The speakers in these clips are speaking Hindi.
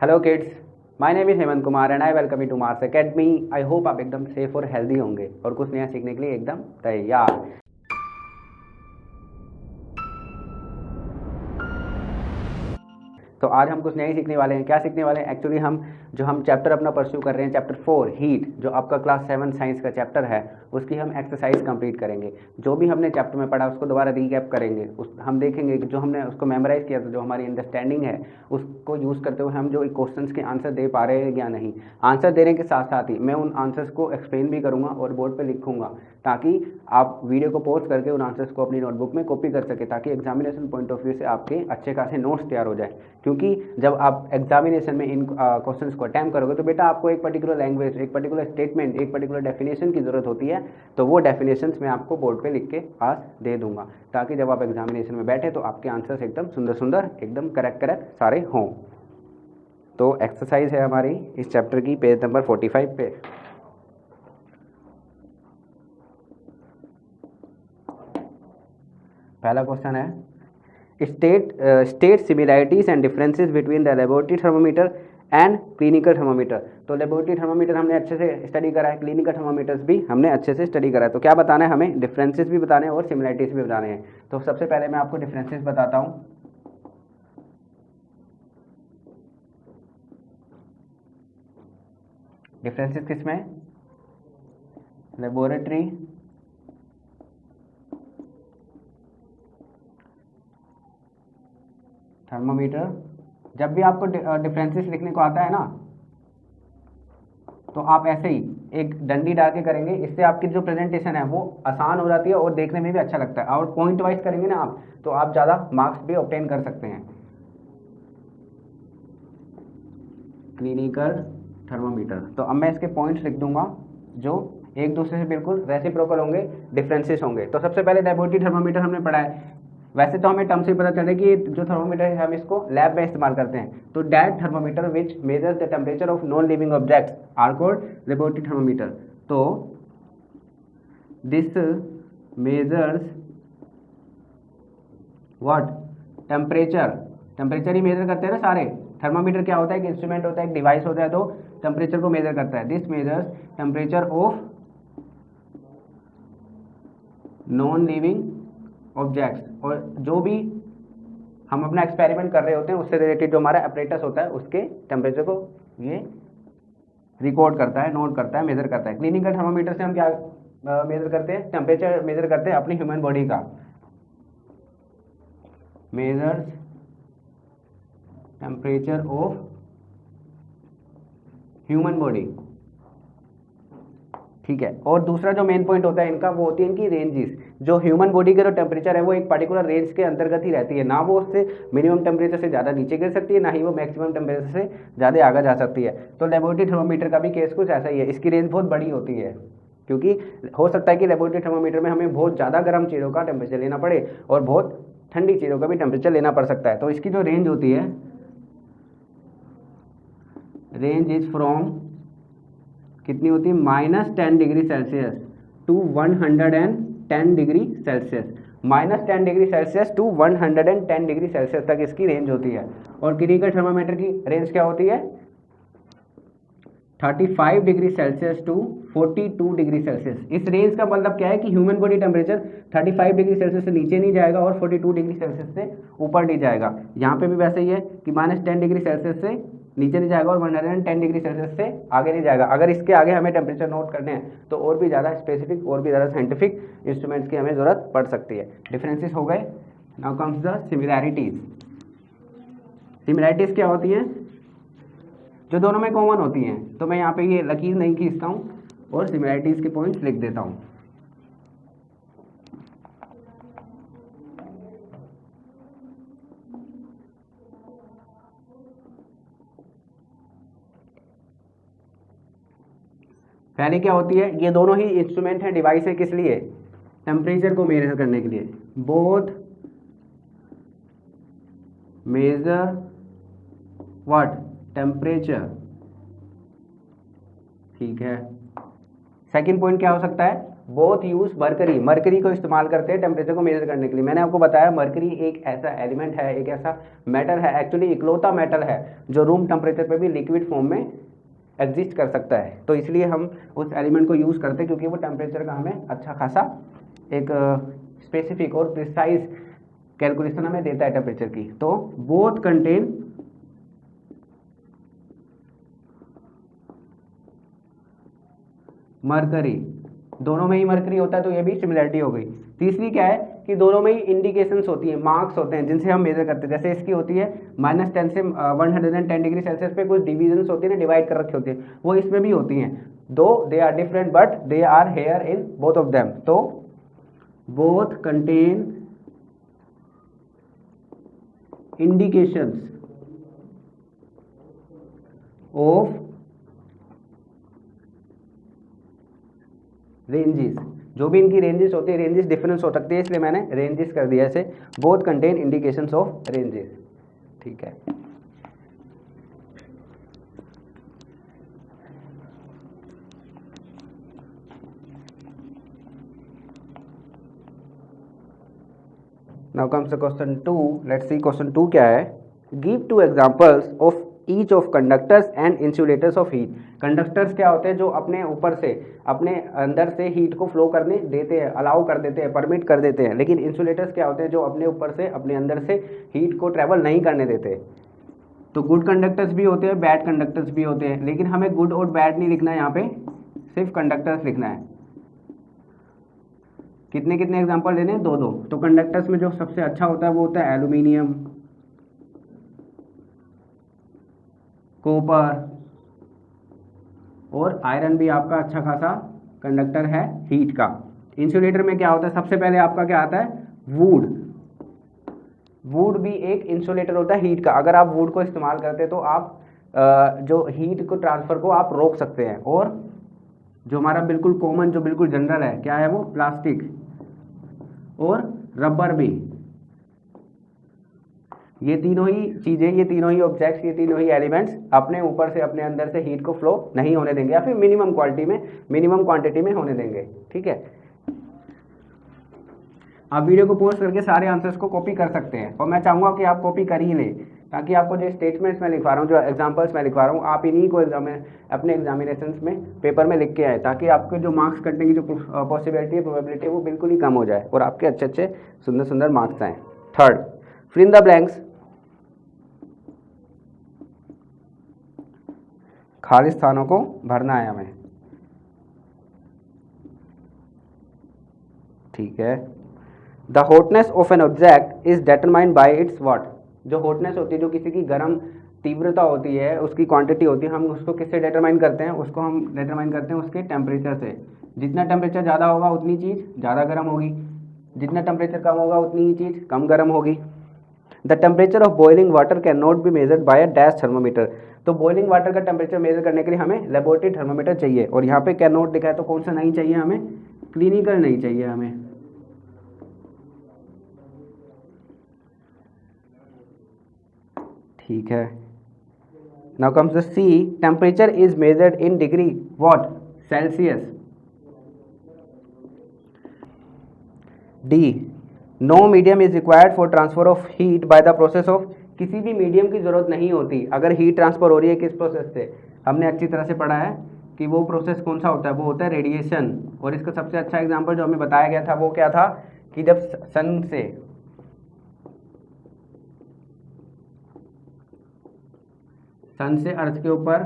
Hello kids, my name is Hemant Kumar and I welcome you to Mars academy. I hope आप एकदम सेफ और हेल्दी होंगे और कुछ नया सीखने के लिए एकदम तैयार। तो आज हम कुछ नया ही सीखने वाले हैं। क्या सीखने वाले हैं? एक्चुअली हम चैप्टर अपना परस्यू कर रहे हैं, चैप्टर 4 हीट, जो आपका क्लास 7 साइंस का चैप्टर है, उसकी हम एक्सरसाइज कंप्लीट करेंगे। जो भी हमने चैप्टर में पढ़ा उसको दोबारा रीकैप करेंगे। हम देखेंगे कि जो हमने उसको मेमोराइज किया था, जो हमारी अंडरस्टैंडिंग है, उसको यूज़ करते हुए हम जो क्वेश्चंस के आंसर दे पा रहे हैं या नहीं। आंसर देने के साथ साथ ही मैं उन आंसर्स को एक्सप्लेन भी करूँगा और बोर्ड पर लिखूँगा, ताकि आप वीडियो को पॉज करके उन आंसर्स को अपनी नोटबुक में कॉपी कर सके, ताकि एग्जामिनेशन पॉइंट ऑफ व्यू से आपके अच्छे खासे नोट्स तैयार हो जाए। क्योंकि जब आप एग्जामिनेशन में इन क्वेश्चंस को अटैम्प्ट करोगे तो बेटा आपको एक पर्टिकुलर लैंग्वेज, एक पर्टिकुलर स्टेटमेंट, एक पर्टिकुलर डेफिनेशन की ज़रूरत होती है। तो वो डेफिनेशंस मैं आपको बोर्ड पे लिख के आज दे दूंगा, ताकि जब आप एग्जामिनेशन में बैठे तो आपके आंसर्स एकदम सुंदर सुंदर, एकदम करेक्ट करेक्ट सारे हों। तो एक्सरसाइज है हमारी इस चैप्टर की, पेज नंबर 45 पे। पहला क्वेश्चन है, state similarities and differences between the laboratory thermometer and clinical thermometer. तो लेबोरेटरी थर्मोमीटर हमने अच्छे से स्टडी करा है, क्लिनिकल थर्मोमीटर्स भी हमने अच्छे से स्टडी करा है। तो क्या बताना है हमें? डिफरेंसेस भी बताने हैं और सिमिलैरिटीज भी बताने हैं। तो सबसे पहले मैं आपको डिफरेंसेस बताता हूँ। डिफरेंसेस किसमें? Laboratory thermometer. जब भी आपको डिफरेंसेस लिखने को आता है ना, तो आप ऐसे ही एक डंडी डाल के करेंगे। इससे आपकी जो प्रेजेंटेशन है वो आसान हो जाती है और देखने में भी अच्छा लगता है। और पॉइंट वाइज करेंगे ना आप, तो आप ज़्यादा मार्क्स भी ऑब्टेन कर सकते हैं। क्लिनिकल थर्मोमीटर, तो अब मैं इसके पॉइंट्स लिख दूंगा जो एक दूसरे से बिल्कुल रेसिप्रोकल होंगे, डिफरेंसेस होंगे। तो सबसे पहले लेबोरेटरी थर्मोमीटर हमने पढ़ा है। वैसे तो हमें टर्म से पता चले कि जो थर्मोमीटर है हम इसको लैब में इस्तेमाल करते हैं। तो that thermometer which measures the temperature of non living objects are called laboratory thermometer. तो this measures what? Temperature. Temperature ही मेजर करते हैं ना सारे। थर्मामीटर क्या होता है? एक इंस्ट्रूमेंट होता है, एक डिवाइस होता है, तो टेम्परेचर को मेजर करता है। This measures temperature of non living objects. और जो भी हम अपना एक्सपेरिमेंट कर रहे होते हैं उससे रिलेटेड जो हमारा अपरेटस होता है उसके टेम्परेचर को ये रिकॉर्ड करता है, नोट करता है, मेजर करता है। क्लिनिकल थर्मामीटर से हम क्या मेजर करते हैं? टेम्परेचर मेजर करते हैं अपनी ह्यूमन बॉडी का। Measures temperature of human body. ठीक है। और दूसरा जो मेन पॉइंट होता है इनका, वो होती है इनकी रेंजेस। जो ह्यूमन बॉडी का जो टेम्परेचर है वो एक पर्टिकुलर रेंज के अंतर्गत ही रहती है। ना वो उससे मिनिमम टेम्परेचर से ज़्यादा नीचे गिर सकती है, ना ही वो मैक्सिमम टेम्परेचर से ज़्यादा आगे जा सकती है। तो लेबोरेटरी थर्मोमीटर का भी केस कुछ ऐसा ही है। इसकी रेंज बहुत बड़ी होती है, क्योंकि हो सकता है कि लेबोरेटरी थर्मोमीटर में हमें बहुत ज़्यादा गर्म चीज़ों का टेम्परेचर लेना पड़े और बहुत ठंडी चीज़ों का भी टेम्परेचर लेना पड़ सकता है। तो इसकी जो रेंज होती है, रेंज इज फ्रॉम, कितनी होती है? -10 degree Celsius to 110 degree Celsius. -10 degree Celsius to 110 degree Celsius तक इसकी रेंज होती है। और क्लिनिकल थर्मामीटर की रेंज क्या होती है? 35 degree Celsius to 42 degree Celsius. इस रेंज का मतलब क्या है कि human body temperature 35 degree Celsius से नीचे नहीं जाएगा और 42 डिग्री सेल्सियस से ऊपर नहीं जाएगा। यहाँ पे भी वैसे ही है कि -10 डिग्री सेल्सियस से नीचे नहीं जाएगा और 110 डिग्री सेल्सियस से आगे नहीं जाएगा। अगर इसके आगे हमें टेम्परेचर नोट करने हैं तो और भी ज़्यादा स्पेसिफिक और भी ज़्यादा साइंटिफिक इंस्ट्रूमेंट्स की हमें ज़रूरत पड़ सकती है। डिफरेंसेस हो गए। Now comes the similarities. Similarities क्या होती हैं? जो दोनों में कॉमन होती हैं। तो मैं यहाँ पे ये लकीर नहीं खींचता हूँ और सिमिलैरिटीज के पॉइंट्स लिख देता हूँ। पहले क्या होती है? ये दोनों ही इंस्ट्रूमेंट हैं, डिवाइस है, किस लिए? टेम्परेचर को मेजर करने के लिए। Both measure what? टेम्परेचर। ठीक है। सेकंड पॉइंट क्या हो सकता है? बोथ यूज मरकरी, मरकरी को इस्तेमाल करते हैं टेम्परेचर को मेजर करने के लिए। मैंने आपको बताया मरकरी एक ऐसा एलिमेंट है, एक ऐसा मैटर है, एक्चुअली इकलौता मेटल है जो रूम टेम्परेचर पे भी लिक्विड फॉर्म में एग्जिस्ट कर सकता है। तो इसलिए हम उस एलिमेंट को यूज़ करते हैं क्योंकि वो टेम्परेचर का हमें अच्छा खासा एक स्पेसिफिक और प्रिसाइज कैलकुलेशन हमें देता है टेम्परेचर की। तो बोथ कंटेन मरकरी, दोनों में ही मरकरी होता है, तो ये भी सिमिलरिटी हो गई। तीसरी क्या है कि दोनों में ही इंडिकेशंस होती हैं, मार्क्स होते हैं जिनसे हम मेजर करते हैं। जैसे इसकी होती है -10 से 110 डिग्री सेल्सियस पे कुछ डिविजन्स होती है ना, डिवाइड कर रखे होते हैं, वो इसमें भी होती हैं। Though they are different but they are here in both of them. तो both contain indications of ranges, जो भी इनकी रेंजेस होती है, रेंजेस डिफरेंस हो सकती है, इसलिए मैंने रेंजेस कर दिया ऐसे, both contain indications of ranges. ठीक है, now comes the question 2। Let's see question 2 क्या है। Give 2 examples of each of conductors and insulators of heat. Conductors क्या होते हैं, जो अपने ऊपर से अपने अंदर से हीट को फ्लो करने देते हैं, अलाउ कर देते हैं, परमिट कर देते हैं। लेकिन इंसुलेटर्स क्या होते हैं, जो अपने ऊपर से अपने अंदर से हीट को ट्रेवल नहीं करने देते। तो गुड कंडक्टर्स भी होते हैं, बैड कंडक्टर्स भी होते हैं, लेकिन हमें गुड और बैड नहीं लिखना है, यहाँ पे सिर्फ कंडक्टर्स लिखना है। कितने कितने एग्जाम्पल लेने हैं, 2-2। तो कंडक्टर्स में जो सबसे अच्छा होता है वो होता है एल्यूमिनियम, कॉपर और आयरन भी आपका अच्छा खासा कंडक्टर है हीट का। इंसुलेटर में क्या होता है, सबसे पहले आपका क्या आता है, वुड। वुड भी एक इंसुलेटर होता है हीट का। अगर आप वुड को इस्तेमाल करते हैं तो आप जो हीट को ट्रांसफर को आप रोक सकते हैं। और जो हमारा बिल्कुल कॉमन, जो बिल्कुल जनरल है, क्या है वो, प्लास्टिक और रबर भी। ये तीनों ही चीजें, ये तीनों ही ऑब्जेक्ट्स, ये तीनों ही एलिमेंट्स अपने ऊपर से अपने अंदर से हीट को फ्लो नहीं होने देंगे, या फिर मिनिमम क्वांटिटी में होने देंगे। ठीक है, आप वीडियो को पॉज करके सारे आंसर्स को कॉपी कर सकते हैं, और मैं चाहूंगा कि आप कॉपी कर ही लें, ताकि आपको जो स्टेटमेंट्स मैं लिखवा रहा हूँ, जो एग्जांपल्स मैं लिखवा रहा हूँ, आप इन्हीं को अपने एग्जामिनेशंस में पेपर में लिख के आए, ताकि आपके जो मार्क्स कटने की जो पॉसिबिलिटी है, प्रोबेबिलिटी है, वो बिल्कुल ही कम हो जाए और आपके अच्छे अच्छे सुंदर सुंदर मार्क्स आए। Third, fill in the blanks, खाली स्थानों को भरना है हमें। ठीक है, the hotness of an object is determined by its what. जो हॉटनेस होती है, जो किसी की गर्म तीव्रता होती है, उसकी क्वांटिटी होती है, हम उसको किससे डिटरमाइन करते हैं, उसको हम डिटरमाइन करते हैं उसके टेम्परेचर से। जितना टेम्परेचर ज़्यादा होगा उतनी चीज़ ज़्यादा गर्म होगी, जितना टेम्परेचर कम होगा उतनी ही चीज़ कम गर्म होगी। The temperature of boiling water can not be measured by a dash thermometer. तो बॉइलिंग वाटर का टेम्परेचर मेजर करने के लिए हमें लेबोरेटरी थर्मोमीटर चाहिए, और यहाँ पे कैन नॉट लिखा है, तो कौन सा नहीं चाहिए हमें, क्लिनिकल नहीं चाहिए हमें। ठीक है, now comes the C, temperature is measured in degree what, Celsius. D, no medium is required for transfer of heat by the process of. किसी भी मीडियम की जरूरत नहीं होती अगर हीट ट्रांसफर हो रही है, किस प्रोसेस से, हमने अच्छी तरह से पढ़ा है कि वो प्रोसेस कौन सा होता है, वो होता है रेडिएशन। और इसका सबसे अच्छा एग्जांपल जो हमें बताया गया था वो क्या था, कि जब सन से अर्थ के ऊपर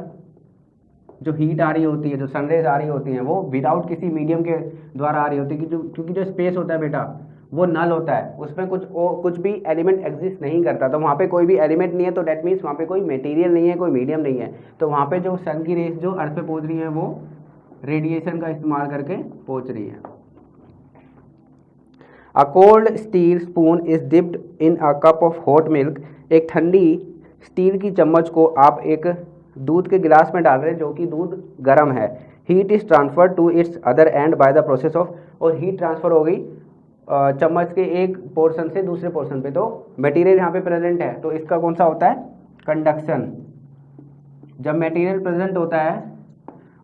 जो हीट आ रही होती है, जो सनरेज आ रही होती हैं, वो विदाउट किसी मीडियम के द्वारा आ रही होती है, क्योंकि जो स्पेस होता है बेटा, वो नल होता है, उसमें कुछ भी एलिमेंट एग्जिस्ट नहीं करता। तो वहाँ पे कोई भी एलिमेंट नहीं है, तो डेट मीन्स वहाँ पे कोई मटेरियल नहीं है, कोई मीडियम नहीं है। तो वहाँ पे जो सन की रेस जो अर्थ पे पहुँच रही है, वो रेडिएशन का इस्तेमाल करके पहुँच रही है। A cold steel spoon is dipped in a cup of hot milk. एक ठंडी स्टील की चम्मच को आप एक दूध के गिलास में डाल रहे हैं, जो कि दूध गर्म है। Heat is transfer to its other end by the process of, और हीट ट्रांसफर हो गई चम्मच के एक पोर्शन से दूसरे पोर्शन पे। तो मटेरियल यहाँ पे प्रेजेंट है, तो इसका कौन सा होता है, कंडक्शन। जब मटेरियल प्रेजेंट होता है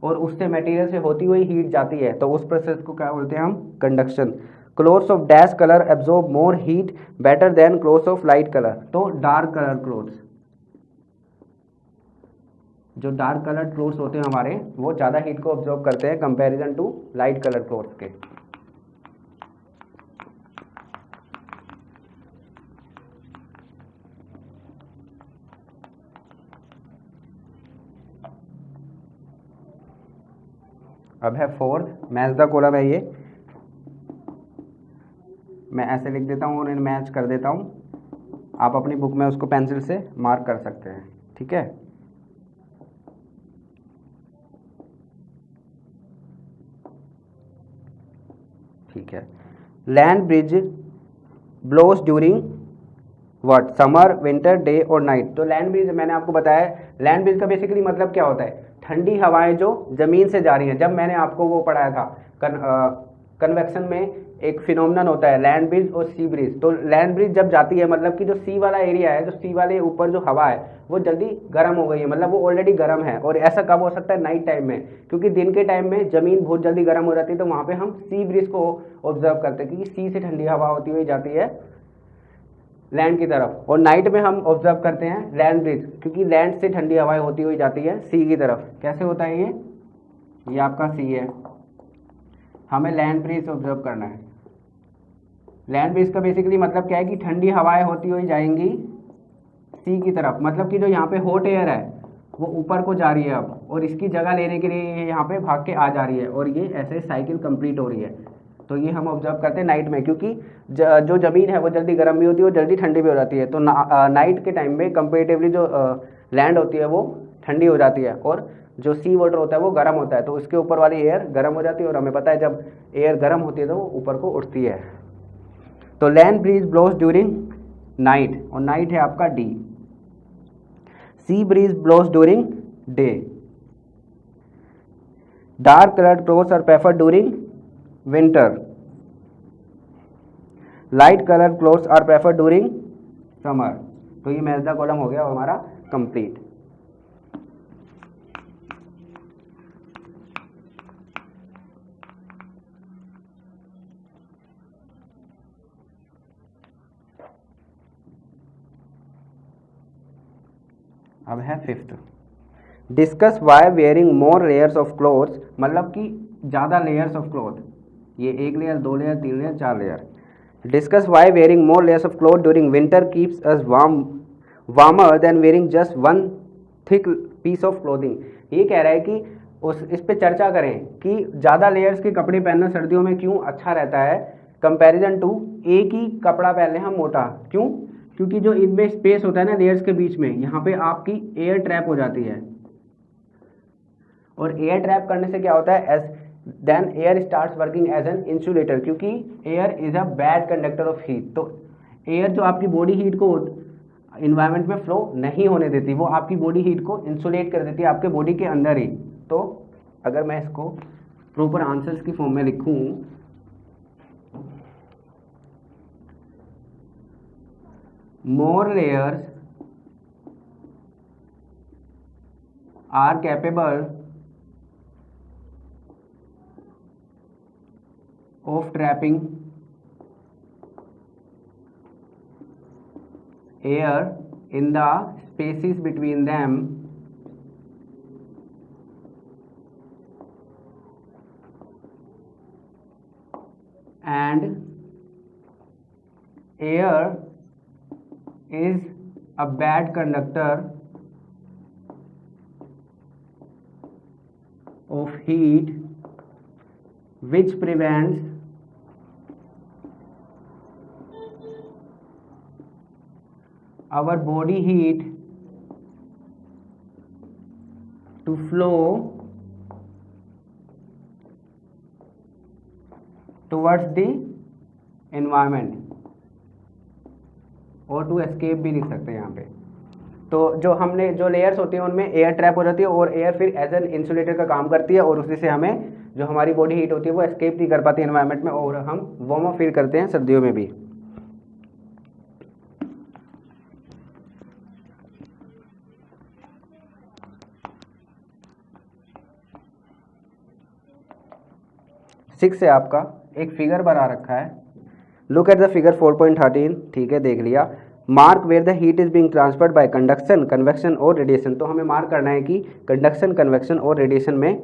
और उससे मटेरियल से होती हुई हीट जाती है, तो उस प्रोसेस को क्या बोलते हैं हम? Conduction. Clothes of dash colour absorb more heat better than clothes of light colour. तो डार्क कलर क्लोथ्स, जो डार्क कलर क्लोथ्स होते हैं हमारे, वो ज़्यादा हीट को ऑब्जॉर्व करते हैं comparison to light colour clothes के। अब है फोर्थ, मैच द कॉलम है ये, मैं ऐसे लिख देता हूँ और इन्हें मैच कर देता हूँ। आप अपनी बुक में उसको पेंसिल से मार्क कर सकते हैं, ठीक है। ठीक है। Land bridge blows during what? Summer, winter, day और नाइट। तो लैंड ब्रिज मैंने आपको बताया, लैंड ब्रिज का बेसिकली मतलब क्या होता है? ठंडी हवाएं जो जमीन से जा रही हैं। जब मैंने आपको वो पढ़ाया था कन्वेक्शन में एक फिनोमिनन होता है लैंड ब्रिज और सी ब्रिज। तो लैंड ब्रिज जब जाती है मतलब कि जो सी वाला एरिया है, जो सी वाले ऊपर जो हवा है वो जल्दी गर्म हो गई है, मतलब वो ऑलरेडी गर्म है। और ऐसा कब हो सकता है? नाइट टाइम में, क्योंकि दिन के टाइम में जमीन बहुत जल्दी गर्म हो जाती है, तो वहाँ पे हम सी ब्रिज को ऑब्जर्व करते हैं, क्योंकि सी से ठंडी हवा होती हुई जाती है लैंड की तरफ। और नाइट में हम ऑब्जर्व करते हैं लैंड ब्रिज, क्योंकि लैंड से ठंडी हवाएं होती हुई जाती है सी की तरफ। कैसे होता है ये आपका सी है, हमें लैंड ब्रिज ऑब्जर्व करना है। लैंड ब्रिज का बेसिकली मतलब क्या है कि ठंडी हवाएं होती हुई जाएंगी सी की तरफ, मतलब कि जो यहाँ पे हॉट एयर है वो ऊपर को जा रही है अब, और इसकी जगह लेने के लिए ये यहाँ पे भाग के आ जा रही है, और ये ऐसे साइकिल कंप्लीट हो रही है। तो ये हम ऑब्जर्व करते हैं नाइट में, क्योंकि जो ज़मीन है वो जल्दी गर्म भी होती है और जल्दी ठंडी भी हो जाती है। तो नाइट के टाइम में कंपेरेटिवली जो लैंड होती है वो ठंडी हो जाती है, और जो सी वाटर होता है वो गर्म होता है। तो उसके ऊपर वाली एयर गर्म हो जाती है, और हमें पता है जब एयर गर्म होती है तो वो ऊपर को उठती है। तो land breeze blows during night, और नाइट है आपका D. Sea breeze blows during day. Dark coloured clothes are prefer during winter. Light colour clothes are prefer during summer. तो ये मैच कॉलम हो गया हमारा कंप्लीट। अब है fifth, discuss why wearing more layers of clothes, मतलब कि ज़्यादा लेयर्स ऑफ क्लोथ, ये एक लेयर, दो लेयर, तीन लेयर, चार layer. Discuss why wearing more layers of cloth during winter keeps us warmer than wearing just one thick piece of clothing. ये कह रहा है कि इस पे चर्चा करें कि ज़्यादा लेयर्स के कपड़े पहनना सर्दियों में क्यों अच्छा रहता है कंपैरिजन टू एक ही कपड़ा पहन लें हम मोटा। क्यों? क्योंकि जो इनमें स्पेस होता है ना लेयर्स के बीच में, यहाँ पे आपकी एयर ट्रैप हो जाती है, और एयर ट्रैप करने से क्या होता है? As then air starts working as an insulator, क्योंकि air is a bad conductor of heat. तो एयर जो आपकी बॉडी हीट को इन्वायरमेंट में फ्लो नहीं होने देती, वो आपकी बॉडी हीट को इंसुलेट कर देती है आपके बॉडी के अंदर ही। तो अगर मैं इसको प्रॉपर आंसर्स की फॉर्म में लिखूं, more layers are capable of trapping air in the spaces between them and air is a bad conductor of heat which prevents our body heat to flow towards the environment, और टू एस्केप भी लिख सकते हैं यहाँ पे। तो जो हमने जो लेयर्स होती हैं उनमें एयर ट्रैप हो जाती है, और एयर फिर एज एन इंसुलेटर का काम करती है, और उसी से हमें जो हमारी बॉडी हीट होती है वो एस्केप नहीं कर पाती एनवायरनमेंट में, और हम वार्म अप फील करते हैं सर्दियों में भी। 6 से आपका एक फिगर बना रखा है, लुक एट द फिगर 4.13, ठीक है, देख लिया। Mark where the heat is being transferred by conduction, convection और रेडिएशन। तो हमें मार्क करना है कि कंडक्शन, कन्वेक्शन और रेडिएशन में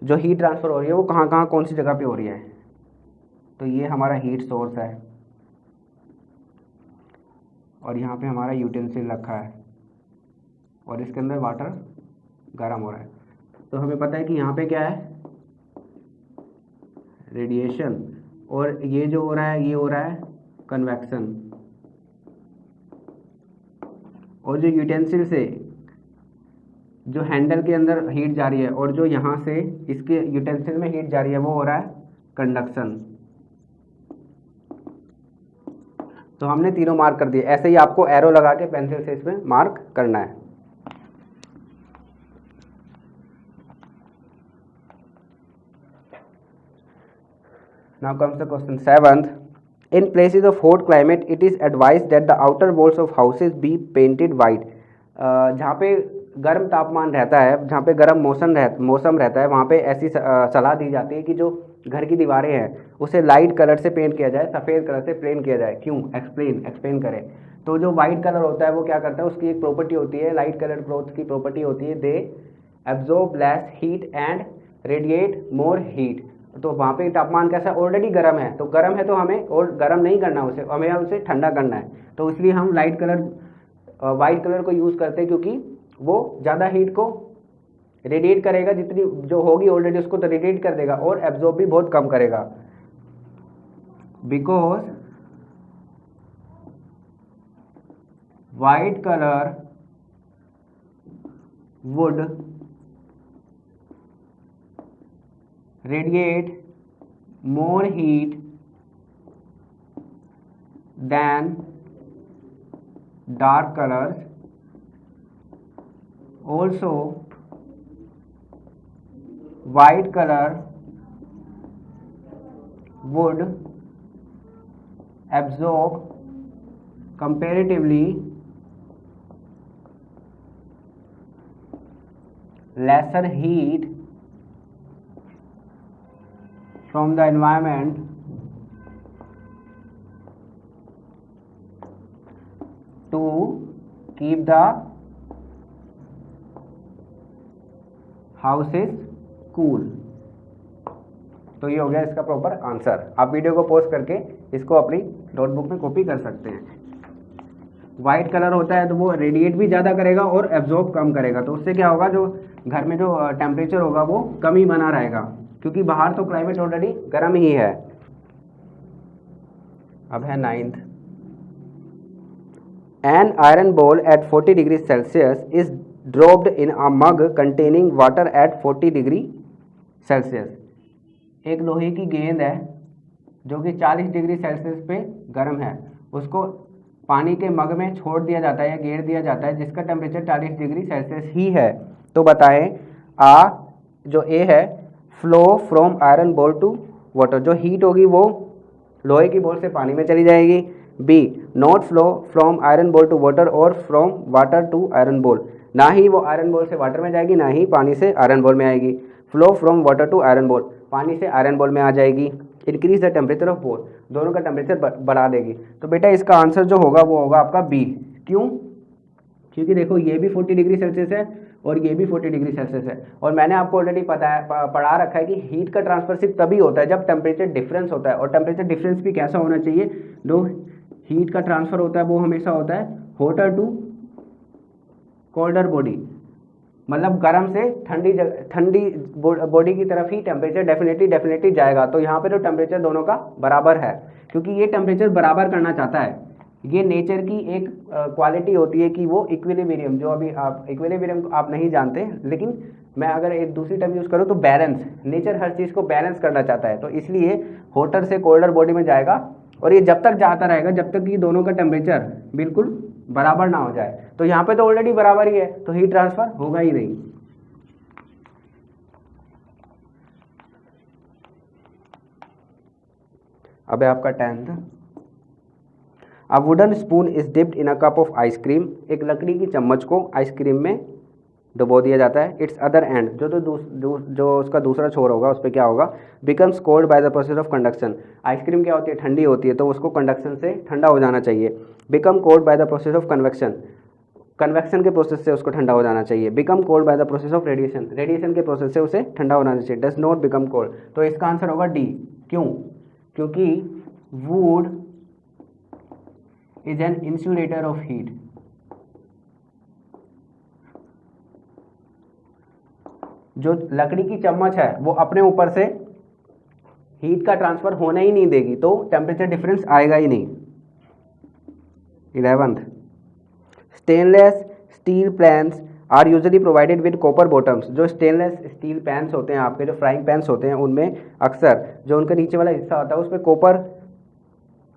जो हीट ट्रांसफर हो रही है वो कहाँ कहाँ कौन सी जगह पे हो रही है। तो ये हमारा हीट सोर्स है और यहाँ पे हमारा यूटेंसिल रखा है और इसके अंदर वाटर गर्म हो रहा है। तो हमें पता है कि यहाँ पे क्या है, रेडिएशन, और ये जो हो रहा है ये हो रहा है कन्वेक्शन। और जो यूटेंसिल से जो हैंडल के अंदर हीट जा रही है और जो यहाँ से इसके यूटेंसिल में हीट जा रही है वो हो रहा है कंडक्शन। तो हमने तीनों मार्क कर दिए। ऐसे ही आपको एरो लगा के पेंसिल से इसमें मार्क करना है। Now comes the question 7th. In places of hot climate, it is advised that the outer walls of houses be painted white. जहाँ पे गर्म तापमान रहता है, जहाँ पे गर्म मौसम रहता है, वहाँ पे ऐसी सलाह दी जाती है कि जो घर की दीवारें हैं उसे लाइट कलर से पेंट किया जाए, सफ़ेद कलर से पेंट किया जाए। क्यों? एक्सप्लेन करें। तो जो वाइट कलर होता है वो क्या करता है, उसकी एक प्रॉपर्टी होती है, लाइट कलर क्लॉथ की प्रॉपर्टी होती है, they absorb less heat and radiate more heat. तो वहाँ पे तापमान कैसा, ऑलरेडी गर्म है, तो गर्म है तो हमें और गर्म नहीं करना उसे, हमें उसे ठंडा करना है। तो इसलिए हम वाइट कलर को यूज़ करते हैं क्योंकि वो ज़्यादा हीट को रेडिएट करेगा, जितनी जो होगी ऑलरेडी उसको तो रेडिएट कर देगा और एब्जॉर्ब भी बहुत कम करेगा। Because white colour would radiate more heat than dark colors. Also, white color would absorb comparatively lesser heat from the environment to keep the houses cool। तो ये हो गया इसका प्रॉपर आंसर। आप वीडियो को पॉज करके इसको अपनी नोटबुक में कॉपी कर सकते हैं। वाइट कलर होता है तो वो रेडिएट भी ज़्यादा करेगा और एब्जॉर्ब कम करेगा, तो उससे क्या होगा, जो घर में जो टेम्परेचर होगा वो कम ही बना रहेगा, क्योंकि बाहर तो क्लाइमेट ऑलरेडी गर्म ही है। अब है 9th। An iron ball at 40 degree Celsius is dropped in a mug containing water at 40 degree Celsius. एक लोहे की गेंद है जो कि 40 डिग्री सेल्सियस पे गर्म है, उसको पानी के मग में छोड़ दिया जाता है या गिर दिया जाता है जिसका टेम्परेचर 40 डिग्री सेल्सियस ही है। तो बताएं, जो ए है, flow from iron ball to water, जो हीट होगी वो लोहे की बॉल से पानी में चली जाएगी। B, not flow from iron ball to water और from water to iron ball, ना ही वो आयरन बॉल से वाटर में जाएगी ना ही पानी से आयरन बॉल में आएगी। Flow from water to iron ball, पानी से आयरन बॉल में आ जाएगी। Increase the temperature of both, दोनों का टेम्परेचर बढ़ा देगी। तो बेटा इसका आंसर जो होगा वो होगा आपका बी। क्यों? क्योंकि देखो ये भी 40 डिग्री सेल्सियस है और ये भी 40 डिग्री सेल्सियस है, और मैंने आपको ऑलरेडी पढ़ा रखा है कि हीट का ट्रांसफर सिर्फ तभी होता है जब टेम्परेचर डिफरेंस होता है, और टेम्परेचर डिफरेंस भी कैसा होना चाहिए, जो हीट का ट्रांसफर होता है वो हमेशा होता है हॉटर टू कोल्डर बॉडी, मतलब गर्म से ठंडी बॉडी की तरफ ही टेम्परेचर डेफिनेटली जाएगा। तो यहाँ पे तो टेम्परेचर दोनों का बराबर है, क्योंकि ये टेम्परेचर बराबर करना चाहता है। ये नेचर की एक क्वालिटी होती है कि वो इक्विलिब्रियम, जो अभी आप इक्विलिब्रियम आप नहीं जानते, लेकिन मैं अगर एक दूसरी टर्म यूज़ करूँ तो बैलेंस, नेचर हर चीज़ को बैलेंस करना चाहता है। तो इसलिए हॉटर से कोल्डर बॉडी में जाएगा, और ये जब तक जाता रहेगा जब तक कि दोनों का टेम्परेचर बिल्कुल बराबर ना हो जाए। तो यहाँ पे तो ऑलरेडी बराबर ही है, तो हीट ट्रांसफर होगा ही नहीं। अब है आपका 10th। A wooden spoon is dipped in a cup of ice cream, एक लकड़ी की चम्मच को आइसक्रीम में डुबो दिया जाता है। इट्स अदर एंड, जो उसका दूसरा छोर होगा उस पर क्या होगा, becomes cold bye the process of conduction. Ice cream क्या होती है, ठंडी होती है, तो उसको कंडक्शन से ठंडा हो जाना चाहिए। Become cold bye the process of convection, convection के प्रोसेस से उसको ठंडा हो जाना चाहिए। Become cold bye the process of radiation, radiation के प्रोसेस से उसे ठंडा होना चाहिए। डज नॉट बिकम कोल्ड, तो इसका आंसर होगा डी। क्यों, क्योंकि would is an insulator of heat. जो लकड़ी की चम्मच है वो अपने ऊपर से हीट का ट्रांसफर होने ही नहीं देगी, तो टेम्परेचर डिफरेंस आएगा ही नहीं। 11th, stainless steel pans are usually provided with copper bottoms. जो स्टेनलेस स्टील पैन्स होते हैं आपके, जो फ्राइंग पैन्स होते हैं, उनमें अक्सर जो उनका नीचे वाला हिस्सा होता है उस पर कॉपर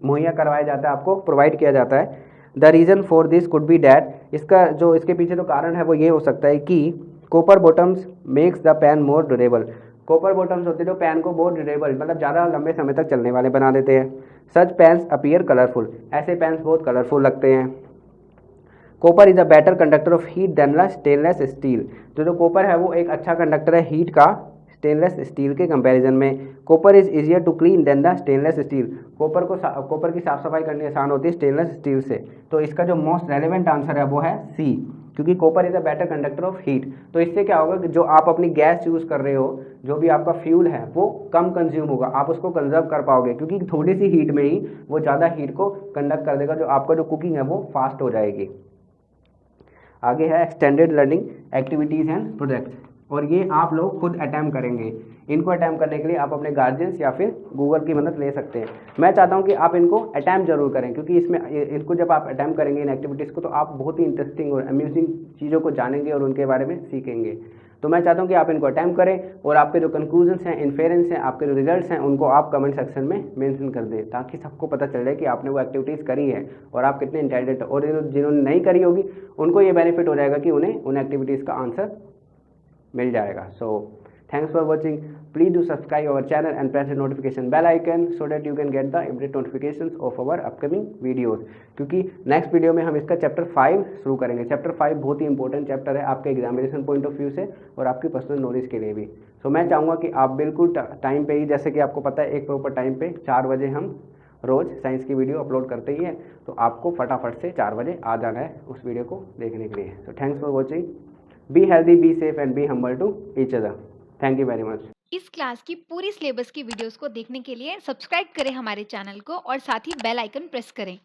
मुहैया करवाया जाता है, आपको प्रोवाइड किया जाता है। The reason for this could be that, इसका जो इसके पीछे जो कारण है वो ये हो सकता है कि copper bottoms makes the pan more durable. Copper bottoms होते हैं जो पैन को बहुत ड्यूरेबल, मतलब ज़्यादा लंबे समय तक चलने वाले बना देते हैं। सच पैन्स अपीयर कलरफुल, ऐसे पैन्स बहुत कलरफुल लगते हैं। Copper is a better conductor of heat than the stainless steel. जो कॉपर है वो एक अच्छा कंडक्टर है हीट का स्टेनलेस स्टील के कंपैरिजन में। Copper is easier to clean than the stainless steel, copper की साफ सफाई करनी आसान होती है स्टेनलेस स्टील से। तो इसका जो मोस्ट रेलेवेंट आंसर है वो है सी, क्योंकि copper is a better conductor of heat. तो इससे क्या होगा कि जो आप अपनी गैस यूज़ कर रहे हो, जो भी आपका फ्यूल है वो कम कंज्यूम होगा, आप उसको कंजर्व कर पाओगे, क्योंकि थोड़ी सी हीट में ही वो ज़्यादा हीट को कंडक्ट कर देगा, जो आपका जो कुकिंग है वो फास्ट हो जाएगी। आगे है extended learning activities and projects, और ये आप लोग खुद अटैम्प्ट करेंगे। इनको अटैम्प्ट करने के लिए आप अपने गार्जियंस या फिर गूगल की मदद ले सकते हैं। मैं चाहता हूँ कि आप इनको अटैम्प्ट जरूर करें, क्योंकि इसमें इनको जब आप अटैम्प्ट करेंगे इन एक्टिविटीज़ को, तो आप बहुत ही इंटरेस्टिंग और अम्यूजिंग चीज़ों को जानेंगे और उनके बारे में सीखेंगे। तो मैं चाहता हूँ कि आप इनको अटैम्प्ट करें और आपके जो कंक्लूजन्स हैं, इन्फेरेंस हैं, आपके जो रिजल्ट्स हैं, उनको आप कमेंट सेक्शन में मेंशन कर दें, ताकि सबको पता चल जाए कि आपने वो एक्टिविटीज़ करी है और आप कितने इंटेलिजेंट हो। और जिन्होंने नहीं करी होगी उनको ये बेनिफिट हो जाएगा कि उन्हें उन एक्टिविटीज़ का आंसर मिल जाएगा। So thanks for watching, please do subscribe our channel and press the notification bell icon so that you can get the immediate notifications of our upcoming videos. क्योंकि नेक्स्ट वीडियो में हम इसका चैप्टर 5 शुरू करेंगे। चैप्टर 5 बहुत ही इंपॉर्टेंट चैप्टर है आपके एग्जामिनेशन पॉइंट ऑफ व्यू से और आपकी पर्सनल नॉलेज के लिए भी। सो मैं चाहूँगा कि आप बिल्कुल टाइम पे ही, जैसे कि आपको पता है एक प्रॉपर टाइम पे 4 बजे हम रोज़ साइंस की वीडियो अपलोड करते ही है, तो आपको फटाफट से 4 बजे आ जाना है उस वीडियो को देखने के लिए। So thanks for watching, be healthy, be safe and be humble to each other. Thank you very much. इस क्लास की पूरी सिलेबस की वीडियोस को देखने के लिए सब्सक्राइब करें हमारे चैनल को और साथ ही बेल आइकन प्रेस करें।